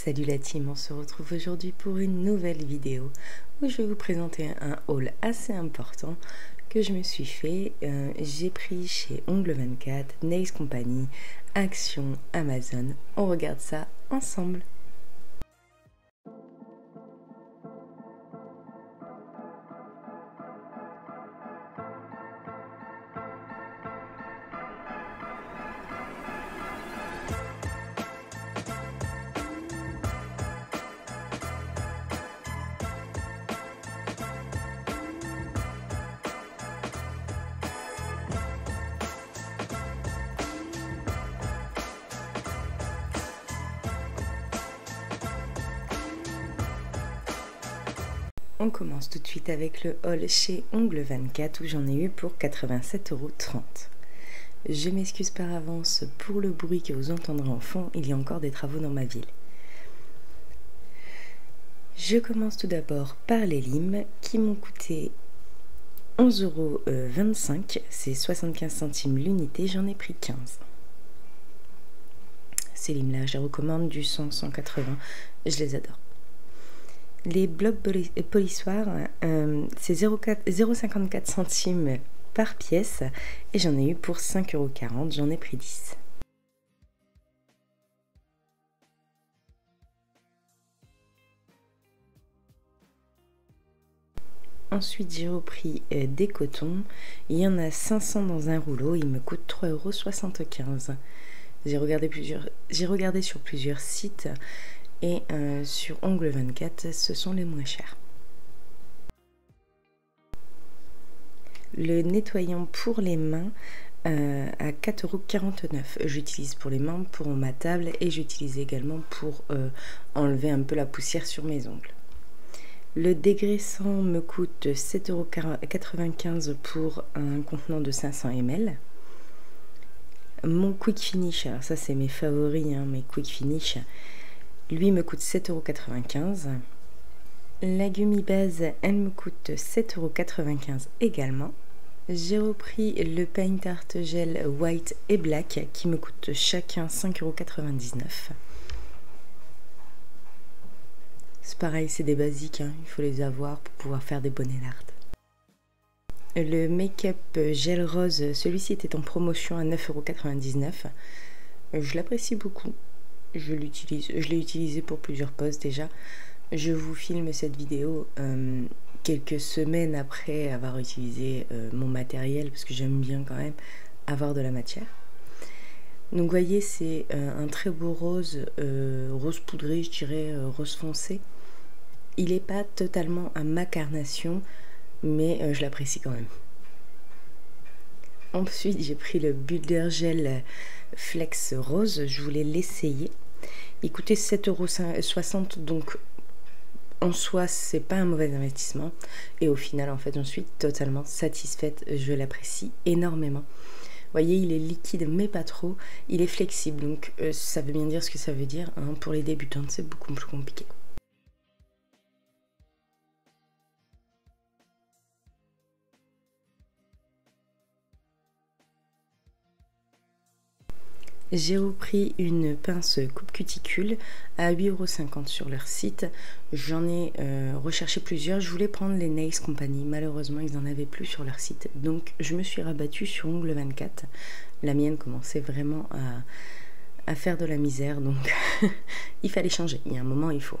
Salut la team, on se retrouve aujourd'hui pour une nouvelle vidéo où je vais vous présenter un haul assez important que je me suis fait. J'ai pris chez Ongle 24, Nails Company, Action, Amazon. On regarde ça ensemble. On commence tout de suite avec le haul chez Ongle 24 où j'en ai eu pour 87,30 €. Je m'excuse par avance pour le bruit que vous entendrez en fond, il y a encore des travaux dans ma ville. Je commence tout d'abord par les limes qui m'ont coûté 11,25 €, c'est 75 centimes l'unité, j'en ai pris 15. Ces limes là, je les recommande du 100-180, je les adore. Les blocs polissoirs, c'est 0,54 centimes par pièce et j'en ai eu pour 5,40 €, j'en ai pris 10. Ensuite, j'ai repris des cotons. Il y en a 500 dans un rouleau, il me coûte 3,75 €. J'ai regardé sur plusieurs sites et sur Ongle 24, ce sont les moins chers. Le nettoyant pour les mains à 4,49 €. J'utilise pour les mains, pour ma table et j'utilise également pour enlever un peu la poussière sur mes ongles. Le dégraissant me coûte 7,95 € pour un contenant de 500 ml. Mon Quick Finish, alors ça c'est mes favoris, mes Quick Finish, lui me coûte 7,95 €. La gummy base, elle me coûte 7,95 € également. J'ai repris le Paint Art Gel White et Black qui me coûte chacun 5,99 €. C'est pareil, c'est des basiques, il faut les avoir pour pouvoir faire des bonnets d'art. Le Make-up Gel Rose, celui-ci était en promotion à 9,99 €. Je l'apprécie beaucoup. Je l'ai utilisé pour plusieurs posts déjà. Je vous filme cette vidéo quelques semaines après avoir utilisé mon matériel parce que j'aime bien quand même avoir de la matière. Donc vous voyez, c'est un très beau rose, rose poudré, je dirais rose foncé. Il n'est pas totalement à ma carnation, mais je l'apprécie quand même. Ensuite, j'ai pris le Builder Gel Flex Rose, je voulais l'essayer. Il coûtait 7,60 €, donc en soi, c'est pas un mauvais investissement. Et au final, en fait, j'en suis totalement satisfaite, je l'apprécie énormément. Vous voyez, il est liquide, mais pas trop. Il est flexible, donc ça veut bien dire ce que ça veut dire. Pour les débutantes, c'est beaucoup plus compliqué. J'ai repris une pince coupe cuticule à 8,50 € sur leur site. J'en ai recherché plusieurs. Je voulais prendre les Nails Company. Malheureusement, ils n'en avaient plus sur leur site. Donc, je me suis rabattue sur Ongle 24. La mienne commençait vraiment à faire de la misère. Donc, il fallait changer. Il y a un moment, il faut.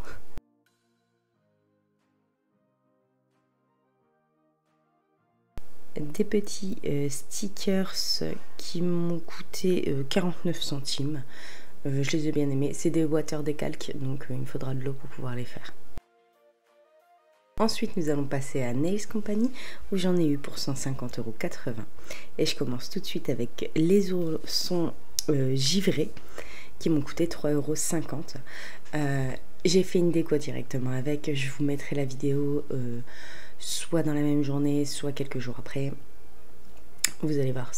Des petits stickers qui m'ont coûté 49 centimes. Je les ai bien aimés. C'est des water décalques, donc il me faudra de l'eau pour pouvoir les faire. Ensuite, nous allons passer à Nails Company, où j'en ai eu pour 150,80 €. Et je commence tout de suite avec les oursons givrés, qui m'ont coûté 3,50 €. J'ai fait une déco directement avec. Je vous mettrai la vidéo soit dans la même journée, soit quelques jours après. Vous allez voir,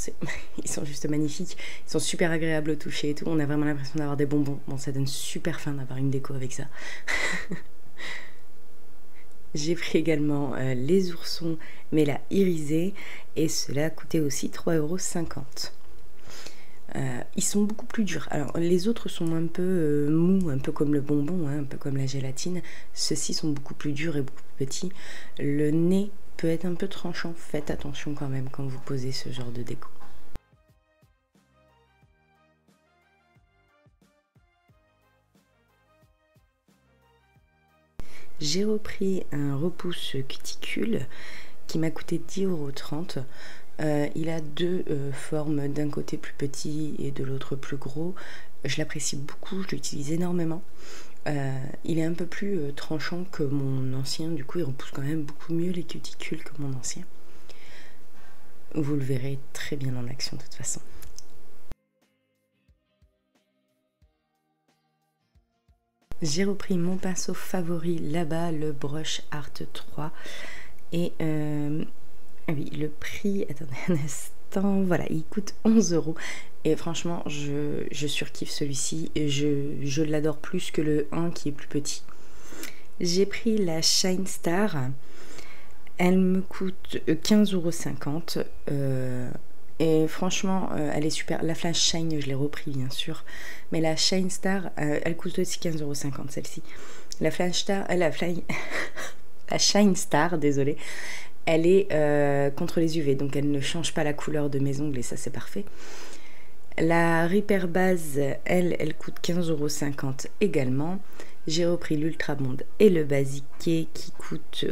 ils sont juste magnifiques. Ils sont super agréables au toucher et tout. On a vraiment l'impression d'avoir des bonbons. Bon, ça donne super faim d'avoir une déco avec ça. J'ai pris également les oursons, mais là irisés. Et cela coûtait aussi 3,50 €. Ils sont beaucoup plus durs. Alors les autres sont un peu mous, un peu comme le bonbon, hein, un peu comme la gélatine. Ceux-ci sont beaucoup plus durs et beaucoup plus petits. Le nez peut être un peu tranchant. Faites attention quand même quand vous posez ce genre de déco. J'ai repris un repousse cuticule qui m'a coûté 10,30 €. Il a deux formes, d'un côté plus petit et de l'autre plus gros. Je l'apprécie beaucoup, je l'utilise énormément. Il est un peu plus tranchant que mon ancien, du coup il repousse quand même beaucoup mieux les cuticules que mon ancien. Vous le verrez très bien en action de toute façon. J'ai repris mon pinceau favori là-bas, le Brush Art 3. Et oui, le prix, attendez un instant, voilà, il coûte 11 €. Et franchement, je surkiffe celui-ci. Je l'adore plus que le 1 qui est plus petit. J'ai pris la Shine Star. Elle me coûte 15,50 €. Et franchement, elle est super. La Flash Shine, je l'ai repris bien sûr. Mais la Shine Star, elle coûte aussi 15,50 € celle-ci. La Flash Star, la Shine Star, désolée, elle est contre les UV. Donc elle ne change pas la couleur de mes ongles et ça c'est parfait. La Repair Base, elle coûte 15,50 € également. J'ai repris l'Ultra Bond et le Basique qui coûtent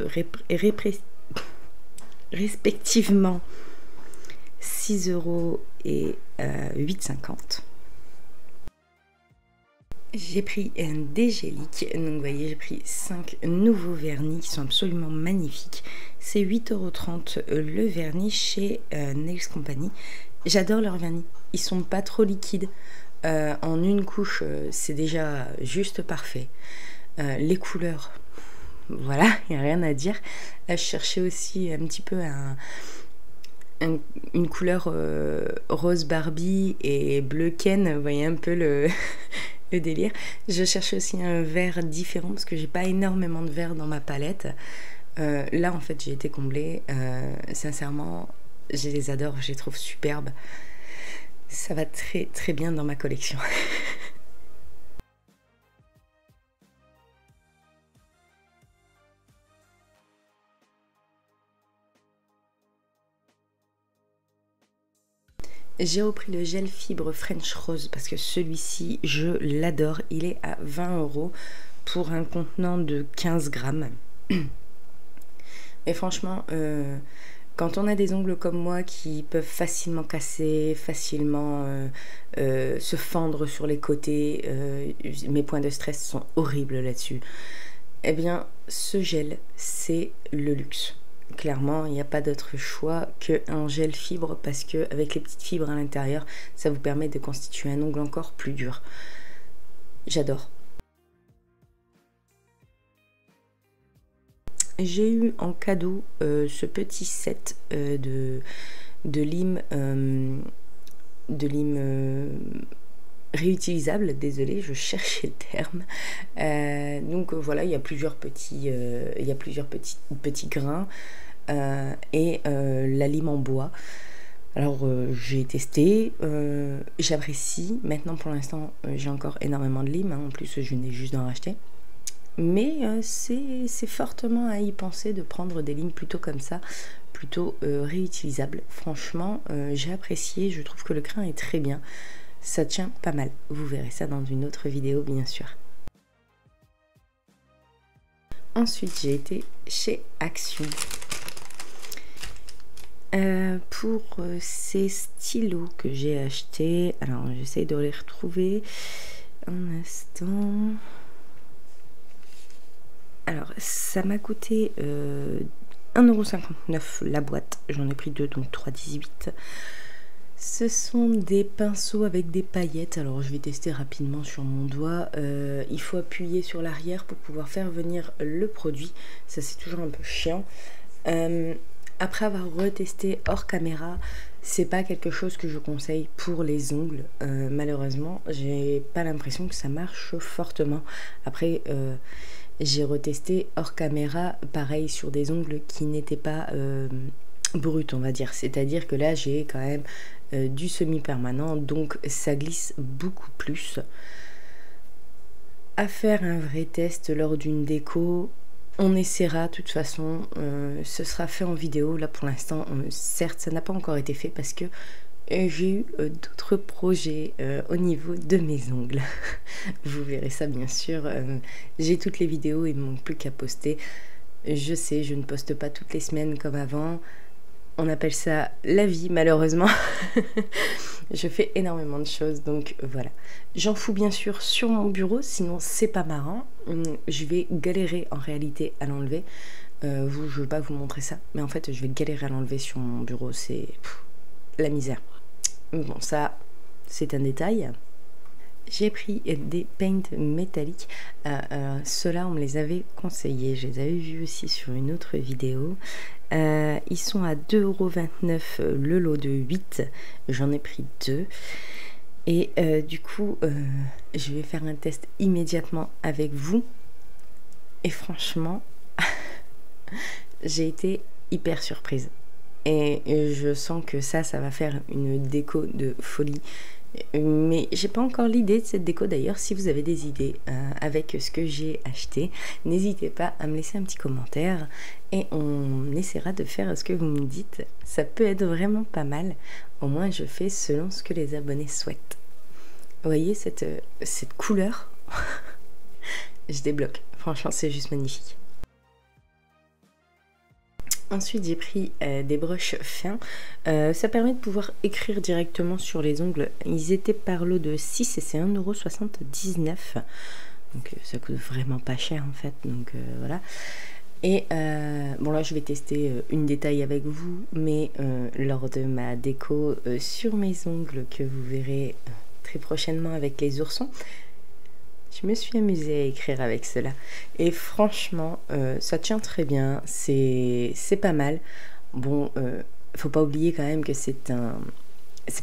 respectivement 6 € et 8,50 €. J'ai pris un dégélique, donc vous voyez j'ai pris 5 nouveaux vernis qui sont absolument magnifiques. C'est 8,30 € le vernis chez Nails Company. J'adore leurs vernis, ils sont pas trop liquides. En une couche c'est déjà juste parfait. Les couleurs, voilà, il n'y a rien à dire. Là, je cherchais aussi un petit peu une couleur rose Barbie et bleu Ken, vous voyez un peu le délire. Je cherche aussi un vert différent parce que j'ai pas énormément de vert dans ma palette. Là en fait j'ai été comblée. Sincèrement, je les adore, je les trouve superbes. Ça va très très bien dans ma collection. J'ai repris le gel fibre French Rose parce que celui-ci, je l'adore. Il est à 20 € pour un contenant de 15 grammes. Et franchement, quand on a des ongles comme moi qui peuvent facilement casser, facilement se fendre sur les côtés, mes points de stress sont horribles là-dessus. Eh bien, ce gel, c'est le luxe. Clairement, il n'y a pas d'autre choix qu'un gel fibre parce que avec les petites fibres à l'intérieur, ça vous permet de constituer un ongle encore plus dur. J'adore. J'ai eu en cadeau ce petit set de lime réutilisable, désolée, je cherchais le terme. Donc voilà, il y a plusieurs petits grains et la lime en bois. Alors j'ai testé, j'apprécie. Maintenant pour l'instant j'ai encore énormément de lime, hein. En plus je venais juste d'en racheter. Mais c'est fortement à y penser de prendre des lignes plutôt comme ça, plutôt réutilisables. Franchement, j'ai apprécié, je trouve que le crin est très bien. Ça tient pas mal. Vous verrez ça dans une autre vidéo, bien sûr. Ensuite, j'ai été chez Action. Pour ces stylos que j'ai achetés, alors j'essaye de les retrouver un instant. Alors, ça m'a coûté 1,59 € la boîte. J'en ai pris deux, donc 3,18 €. Ce sont des pinceaux avec des paillettes. Alors, je vais tester rapidement sur mon doigt. Il faut appuyer sur l'arrière pour pouvoir faire venir le produit. Ça, c'est toujours un peu chiant. Après avoir retesté hors caméra, c'est pas quelque chose que je conseille pour les ongles. Malheureusement, j'ai pas l'impression que ça marche fortement. Après, j'ai retesté hors caméra, pareil sur des ongles qui n'étaient pas brut, on va dire. C'est-à-dire que là, j'ai quand même du semi-permanent, donc ça glisse beaucoup plus. À faire un vrai test lors d'une déco, on essaiera de toute façon, ce sera fait en vidéo. Là pour l'instant, certes ça n'a pas encore été fait parce que j'ai eu d'autres projets au niveau de mes ongles. Vous verrez ça bien sûr, j'ai toutes les vidéos, il ne me manque plus qu'à poster. Je sais, je ne poste pas toutes les semaines comme avant. On appelle ça la vie, malheureusement. Je fais énormément de choses, donc voilà. J'en fous bien sûr sur mon bureau, sinon c'est pas marrant. Je vais galérer en réalité à l'enlever. Je ne veux pas vous montrer ça, mais en fait je vais galérer à l'enlever sur mon bureau, c'est la misère. Bon, ça, c'est un détail. J'ai pris des paints métalliques. Ceux-là, on me les avait conseillés. Je les avais vus aussi sur une autre vidéo. Ils sont à 2,29 € le lot de 8. J'en ai pris 2. Et du coup, je vais faire un test immédiatement avec vous. Et franchement, j'ai été hyper surprise. Et je sens que ça va faire une déco de folie. Mais j'ai pas encore l'idée de cette déco d'ailleurs. Si vous avez des idées avec ce que j'ai acheté, n'hésitez pas à me laisser un petit commentaire et on essaiera de faire ce que vous me dites. Ça peut être vraiment pas mal. Au moins je fais selon ce que les abonnés souhaitent. Vous voyez cette couleur? Je débloque. Franchement c'est juste magnifique. Ensuite, j'ai pris des brushes fins. Ça permet de pouvoir écrire directement sur les ongles. Ils étaient par lot de 6 et c'est 1,79 €. Donc ça coûte vraiment pas cher en fait. Donc voilà. Et bon là, je vais tester une détail avec vous. Mais lors de ma déco sur mes ongles que vous verrez très prochainement avec les oursons, je me suis amusée à écrire avec cela. Et franchement, ça tient très bien. C'est pas mal. Bon, faut pas oublier quand même que c'est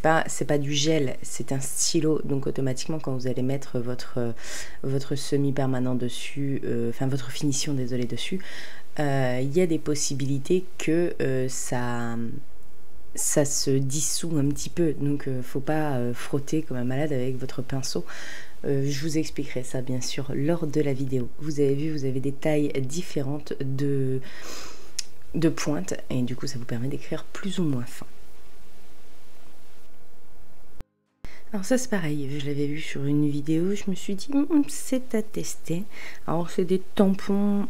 pas du gel, c'est un stylo. Donc automatiquement, quand vous allez mettre votre semi-permanent dessus, enfin votre finition, désolé, dessus, il y a des possibilités que ça se dissout un petit peu. Donc faut pas frotter comme un malade avec votre pinceau. Je vous expliquerai ça bien sûr lors de la vidéo. Vous avez vu, vous avez des tailles différentes de pointe et du coup ça vous permet d'écrire plus ou moins fin. Alors ça c'est pareil, je l'avais vu sur une vidéo, je me suis dit c'est à tester. Alors c'est des tampons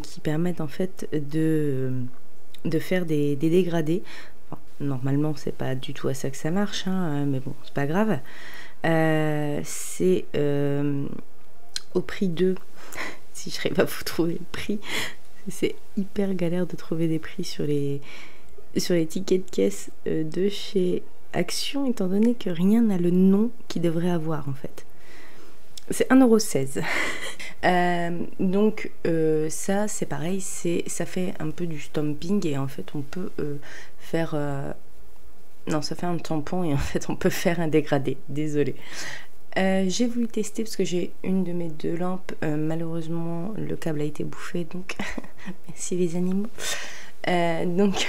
qui permettent en fait de faire des dégradés. Enfin, normalement c'est pas du tout à ça que ça marche, hein, mais bon c'est pas grave. C'est au prix de si je n'arrive pas à vous trouver le prix, c'est hyper galère de trouver des prix sur les tickets de caisse de chez Action, étant donné que rien n'a le nom qu'il devrait avoir en fait. C'est 1,16 €. Donc ça c'est pareil, ça fait un peu du stamping et en fait on peut faire non, ça fait un tampon et en fait on peut faire un dégradé, désolé. J'ai voulu tester parce que j'ai une de mes 2 lampes, malheureusement le câble a été bouffé, donc merci les animaux. Donc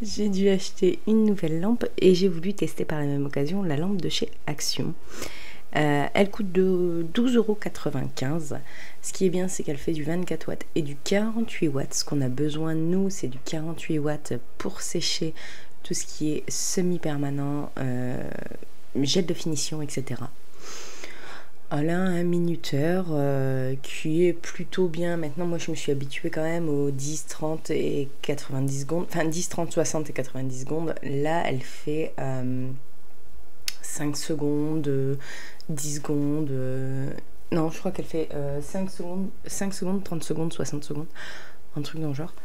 j'ai dû acheter une nouvelle lampe et j'ai voulu tester par la même occasion la lampe de chez Action. Elle coûte de 12,95 €. Ce qui est bien, c'est qu'elle fait du 24 watts et du 48 watts. Ce qu'on a besoin, nous, c'est du 48 watts pour sécher tout ce qui est semi-permanent, gel de finition, etc. Elle a un minuteur qui est plutôt bien. Maintenant, moi, je me suis habituée quand même aux 10, 30 et 90 secondes. Enfin, 10, 30, 60 et 90 secondes. Là, elle fait 5 secondes, 10 secondes. Non, je crois qu'elle fait 5 secondes, 30 secondes, 60 secondes. Un truc dans le genre.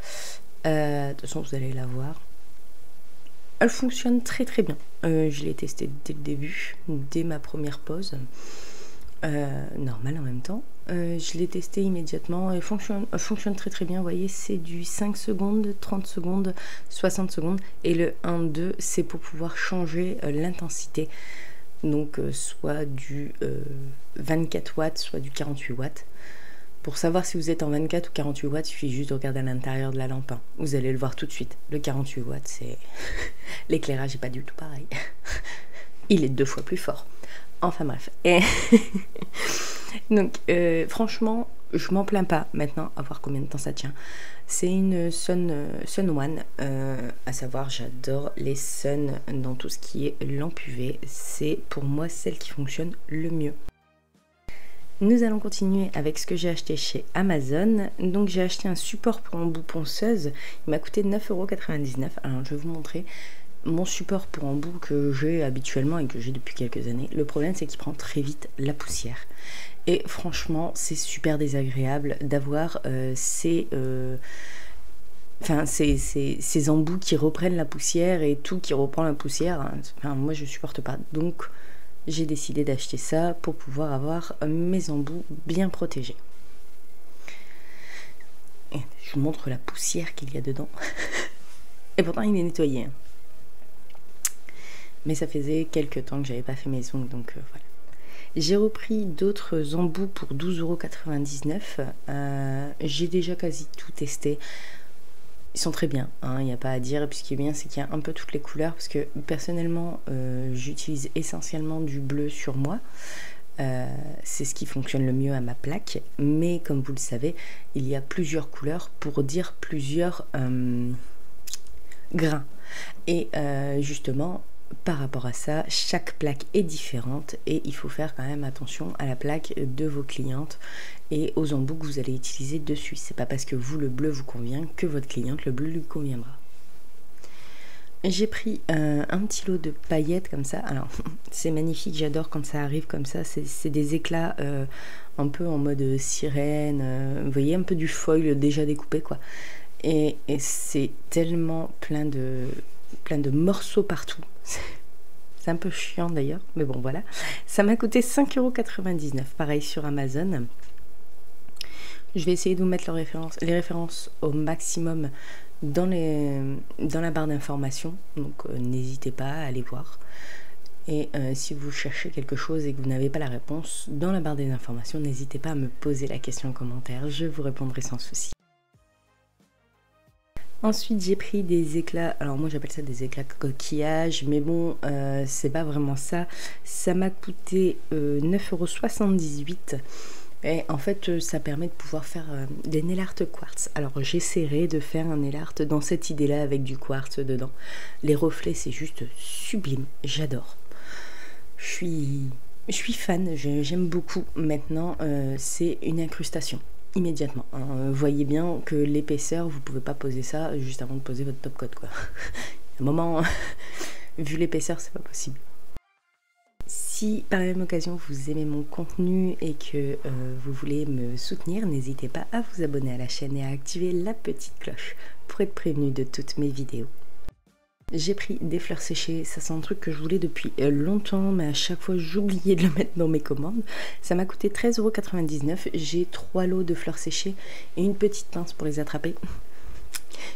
De toute façon, vous allez la voir. Elle fonctionne très très bien. Je l'ai testée dès le début, dès ma première pause. Normal en même temps. Je l'ai testée immédiatement et fonctionne très très bien. Vous voyez, c'est du 5 secondes, 30 secondes, 60 secondes. Et le 1-2, c'est pour pouvoir changer l'intensité. Donc soit du 24 watts, soit du 48 watts. Pour savoir si vous êtes en 24 ou 48 watts, il suffit juste de regarder à l'intérieur de la lampe. Hein. Vous allez le voir tout de suite. Le 48 watts, c'est... l'éclairage n'est pas du tout pareil. Il est 2 fois plus fort. Enfin bref. Et donc, franchement, je m'en plains pas maintenant, à voir combien de temps ça tient. C'est une Sun One, à savoir, j'adore les Sun dans tout ce qui est lampe UV. C'est pour moi celle qui fonctionne le mieux. Nous allons continuer avec ce que j'ai acheté chez Amazon. Donc j'ai acheté un support pour embout ponceuse. Il m'a coûté 9,99 €. Alors je vais vous montrer mon support pour embout que j'ai habituellement et que j'ai depuis quelques années. Le problème c'est qu'il prend très vite la poussière. Et franchement c'est super désagréable d'avoir ces embouts qui reprennent la poussière et tout qui reprend la poussière. Enfin, moi je supporte pas. Donc j'ai décidé d'acheter ça pour pouvoir avoir mes embouts bien protégés. Et je vous montre la poussière qu'il y a dedans. Et pourtant il est nettoyé. Hein. Mais ça faisait quelques temps que j'avais pas fait mes ongles, donc voilà. J'ai repris d'autres embouts pour 12,99 €. J'ai déjà quasi tout testé. Ils sont très bien, il n'y a pas à dire. Et puis ce qui est bien, c'est qu'il y a un peu toutes les couleurs. Parce que personnellement, j'utilise essentiellement du bleu sur moi. C'est ce qui fonctionne le mieux à ma plaque. Mais comme vous le savez, il y a plusieurs couleurs pour dire plusieurs grains. Et justement, par rapport à ça, chaque plaque est différente. Et il faut faire quand même attention à la plaque de vos clientes et aux embouts que vous allez utiliser dessus. C'est pas parce que vous, le bleu vous convient, que votre cliente, le bleu lui conviendra. J'ai pris un petit lot de paillettes comme ça. Alors, c'est magnifique, j'adore quand ça arrive comme ça. C'est des éclats un peu en mode sirène. Vous voyez, un peu du foil déjà découpé, quoi. Et c'est tellement plein de morceaux partout. C'est un peu chiant d'ailleurs, mais bon, voilà. Ça m'a coûté 5,99 €, pareil sur Amazon. Je vais essayer de vous mettre les références au maximum dans la barre d'informations. Donc n'hésitez pas à aller voir. Et si vous cherchez quelque chose et que vous n'avez pas la réponse, dans la barre des informations, n'hésitez pas à me poser la question en commentaire. Je vous répondrai sans souci. Ensuite j'ai pris des éclats, alors moi j'appelle ça des éclats coquillage, mais bon c'est pas vraiment ça. Ça m'a coûté 9,78 €. Et en fait ça permet de pouvoir faire des nail art quartz. Alors j'essaierai de faire un nail art dans cette idée là avec du quartz dedans. Les reflets c'est juste sublime, j'adore. Je suis fan, j'aime beaucoup. Maintenant c'est une incrustation immédiatement. Vous voyez bien que l'épaisseur, vous pouvez pas poser ça juste avant de poser votre top coat, quoi. À un moment, vu l'épaisseur, c'est pas possible. Si par la même occasion vous aimez mon contenu et que vous voulez me soutenir, n'hésitez pas à vous abonner à la chaîne et à activer la petite cloche pour être prévenu de toutes mes vidéos. J'ai pris des fleurs séchées, ça c'est un truc que je voulais depuis longtemps, mais à chaque fois j'oubliais de le mettre dans mes commandes. Ça m'a coûté 13,99 €. J'ai 3 lots de fleurs séchées et une petite pince pour les attraper.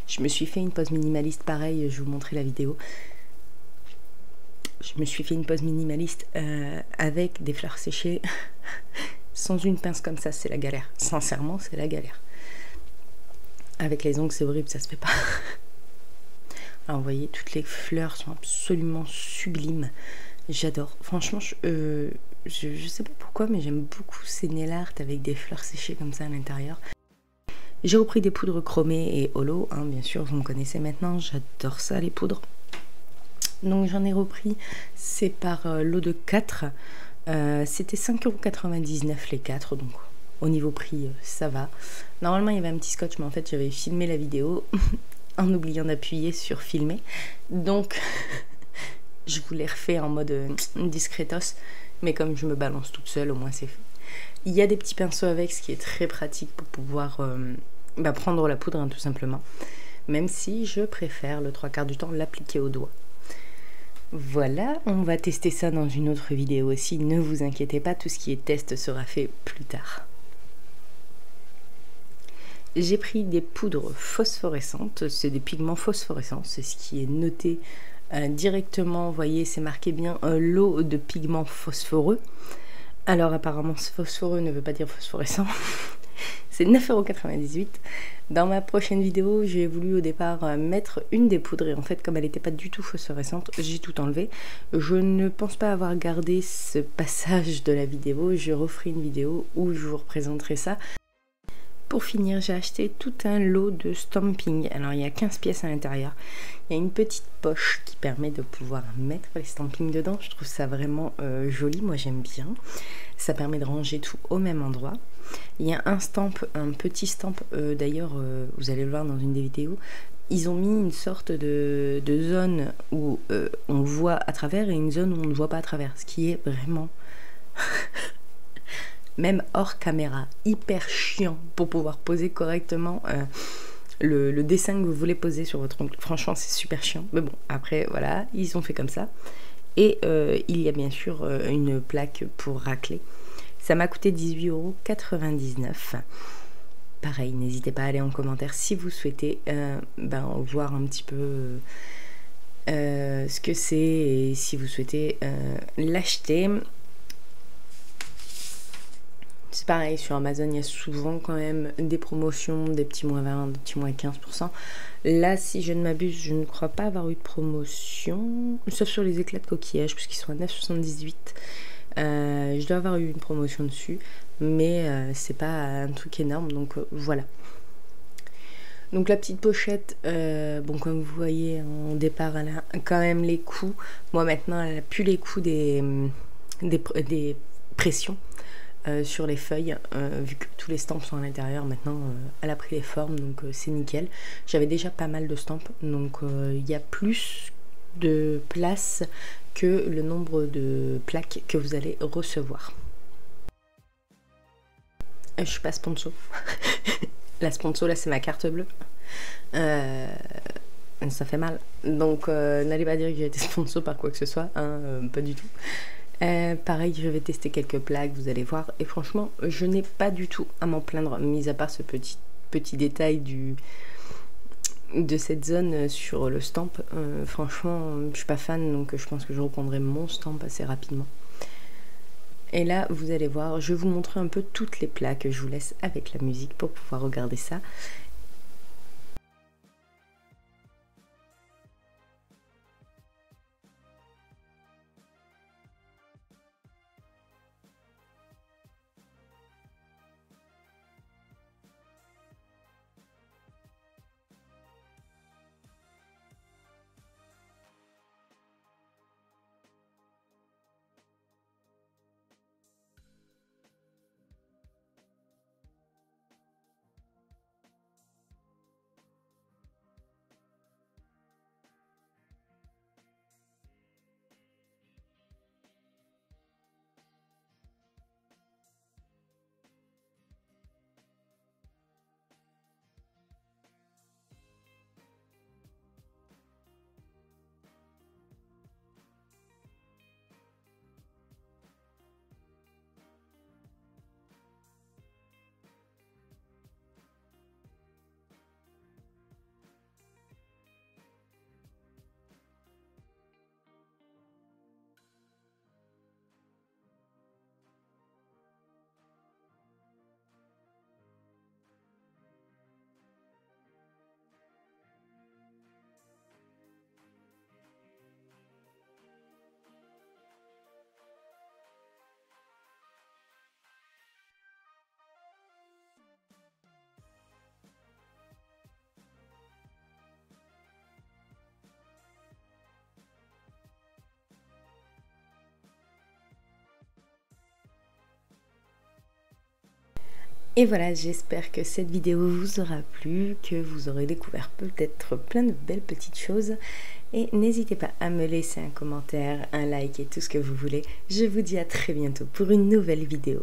Je me suis fait une pose minimaliste, pareil, je vais vous montrer la vidéo. Je me suis fait une pose minimaliste avec des fleurs séchées. Sans une pince comme ça, c'est la galère. Sincèrement, c'est la galère. Avec les ongles, c'est horrible, ça se fait pas. Alors, vous voyez, toutes les fleurs sont absolument sublimes. J'adore. Franchement, je sais pas pourquoi, mais j'aime beaucoup ces nail art avec des fleurs séchées comme ça à l'intérieur. J'ai repris des poudres chromées et holo, hein, bien sûr, vous me connaissez maintenant. J'adore ça, les poudres. Donc, j'en ai repris, c'est par lot de 4. C'était 5,99 € les 4, donc au niveau prix, ça va. Normalement, il y avait un petit scotch, mais en fait, j'avais filmé la vidéo en oubliant d'appuyer sur filmer. Donc, je vous l'ai refait en mode discretos, mais comme je me balance toute seule, au moins c'est fait. Il y a des petits pinceaux avec, ce qui est très pratique pour pouvoir prendre la poudre, hein, tout simplement. Même si je préfère le 3/4 du temps l'appliquer au doigt. Voilà, on va tester ça dans une autre vidéo aussi. Ne vous inquiétez pas, tout ce qui est test sera fait plus tard. J'ai pris des poudres phosphorescentes, c'est des pigments phosphorescents, c'est ce qui est noté directement, vous voyez, c'est marqué bien lot de pigments phosphoreux. Alors apparemment phosphoreux ne veut pas dire phosphorescent, c'est 9,98 €. Dans ma prochaine vidéo, j'ai voulu au départ mettre une des poudres et en fait comme elle n'était pas du tout phosphorescente, j'ai tout enlevé. Je ne pense pas avoir gardé ce passage de la vidéo, je referai une vidéo où je vous représenterai ça. Pour finir, j'ai acheté tout un lot de stamping. Alors il y a 15 pièces à l'intérieur. Il y a une petite poche qui permet de pouvoir mettre les stampings dedans. Je trouve ça vraiment joli, moi j'aime bien. Ça permet de ranger tout au même endroit. Il y a un petit stamp, d'ailleurs vous allez le voir dans une des vidéos. Ils ont mis une sorte de zone où on voit à travers et une zone où on ne voit pas à travers. Ce qui est vraiment... même hors caméra, hyper chiant pour pouvoir poser correctement le dessin que vous voulez poser sur votre ongle. Franchement, c'est super chiant. Mais bon, après, voilà, ils ont fait comme ça. Et il y a bien sûr une plaque pour racler. Ça m'a coûté 18,99 €. Pareil, n'hésitez pas à aller en commentaire si vous souhaitez voir un petit peu ce que c'est et si vous souhaitez l'acheter. C'est pareil, sur Amazon, il y a souvent quand même des promotions, des petits moins 20, des petits moins 15%. Là, si je ne m'abuse, je ne crois pas avoir eu de promotion, sauf sur les éclats de coquillage, puisqu'ils sont à 9,78 €. Je dois avoir eu une promotion dessus, mais c'est pas un truc énorme, donc voilà. Donc la petite pochette, bon comme vous voyez, en départ, elle a quand même les coups. Moi maintenant, elle n'a plus les coups des pressions. Sur les feuilles, vu que tous les stamps sont à l'intérieur, maintenant elle a pris les formes, donc c'est nickel. J'avais déjà pas mal de stamps, donc il y a plus de place que le nombre de plaques que vous allez recevoir. Je suis pas sponsor. La sponsor là c'est ma carte bleue. Ça fait mal, donc n'allez pas dire que j'ai été sponsor par quoi que ce soit, hein, pas du tout. Pareil, je vais tester quelques plaques, vous allez voir. Et franchement, je n'ai pas du tout à m'en plaindre, mis à part ce petit détail de cette zone sur le stamp. Franchement, je suis pas fan, donc je pense que je reprendrai mon stamp assez rapidement. Et là, vous allez voir, je vais vous montrer un peu toutes les plaques. Je vous laisse avec la musique pour pouvoir regarder ça. Et voilà, j'espère que cette vidéo vous aura plu, que vous aurez découvert peut-être plein de belles petites choses. Et n'hésitez pas à me laisser un commentaire, un like et tout ce que vous voulez. Je vous dis à très bientôt pour une nouvelle vidéo.